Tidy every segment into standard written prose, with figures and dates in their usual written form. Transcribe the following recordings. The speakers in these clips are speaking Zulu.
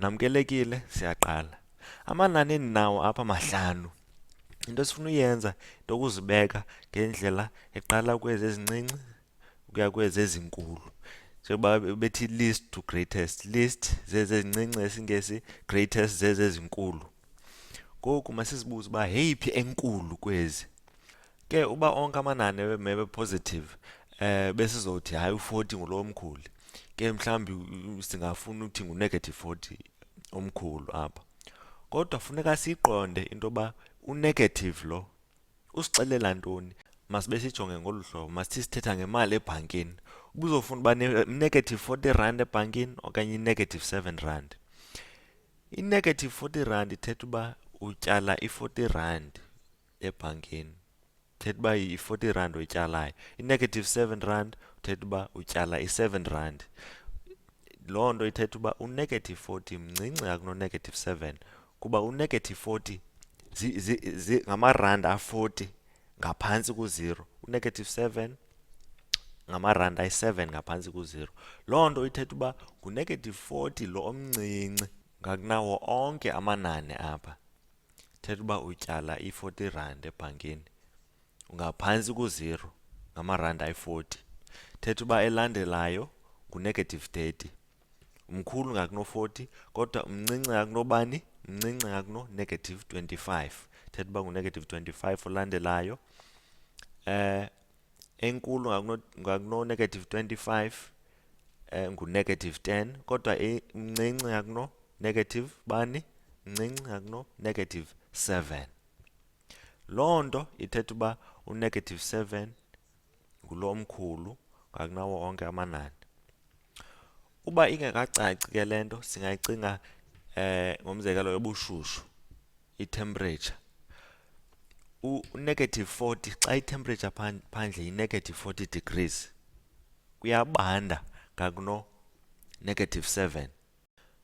namkelekile, siyaqala. Amanani endinawo apha mahlanu. Into esifuna uyenza into yokuzibeka ngendlela eqala kwezi ezincinci ukuya kwezi ezinkulu. Njengoba bethi least to greatest, least zezi ezincinci esingesi, greatest zezi ezinkulu. Ngoku masizibuze uba yeyiphi enkulu kwezi. Ke uba onke amanani mebe positive, besizothi hayi u-40 ngulo omkhulu. Ke mhlawumbi singafuna uthi ngu-negative 40 omkhulu apha. Kodwa funeka siyiqonde into yoba u-negative lo usixelela ntoni. Masibe sijonge ngolu hlobo, masithi sithetha ngemali ebhankini. Ubuzofuna uba negative 40 rand ebhankini okanye i-negative 7 rand. I-negative 40 rand ithetha uba utyala i-40 rand ebhankini. Ithetha uba yi-40 rand oyityalayo. I-negative 7 rand uthetha uba utyala i-7 rand. Loo nto ithetha uba u-negative 40 mncinci kuno-negative 7 kuba u-negative 40 ngamarandi a-40 ngaphantsi ku-0. U-negative 7 ngamarandi ayi-7 ngaphantsi ku-0. Loo nto ithetha uba ngu-negative 40 lo omncinci ngakunawo onke amanani apha. Ithetha uba utyala i-40 rand ebhankini ungaphantsi ku-0 ngamarandi ayi-40. Ithetha uba elandelayo ngu-negative 30. Mkhulu ngakuno-40 kodwa mncinci ngakunobani? Mncinci ngakuno-negative 25. Ithetha uba ngu-negative 25 olandelayo. Enkulu ngakuno-negative 25 ngu-negative 10 kodwa mncinci ngakuno-negative bani? Mncinci ngakuno-negative 7. Loo nto ithetha uba u-negative 7 ngulo omkhulu ngakunawo onke amanani. Uba ingekacaci ke le nto singayicinga ngomzekelo yobushushu, i-temperature. U-negative 40 xa i-temperature phandle yi-negative 40 degrees kuyabanda ngakuno-negative 7.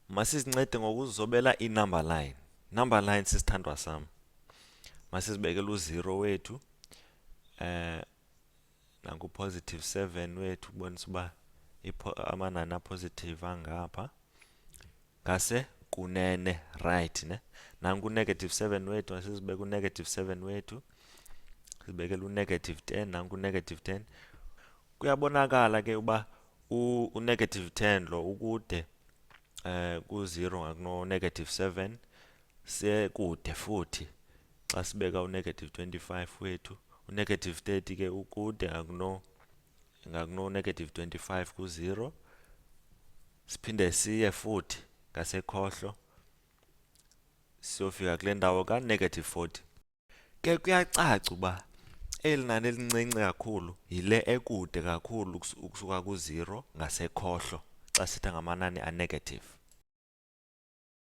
Masizincede ngokuzobela i-number line. Number line sisithandwa sam. Masizibekele u-0 wethu nangu-positive 7 wethu kubonisa uba amanani a-positive angapha. Ngase kunene, right ne? Nanku u-negative 7 wethu, masizibeke u-negative 7 wethu. Sizibekele u-negative 10, nanku u-negative 10. Kuyabonakala ke uba u-negative 10 lo ukude ku-0 ngakuno-negative 7 sekude futhi xa sibeka u-negative 25 wethu. U-negative 30 ke ukude ngakuno-negative 25 ku-0. Siphinde siye futhi ngasekhohlo siyofika kule ndawo ka-negative 40. Ke kuyacaca uba eli nani elincinci kakhulu yile ekude kakhulu ukusuka ku-0 ngasekhohlo xa sithetha ngamanani a-negative.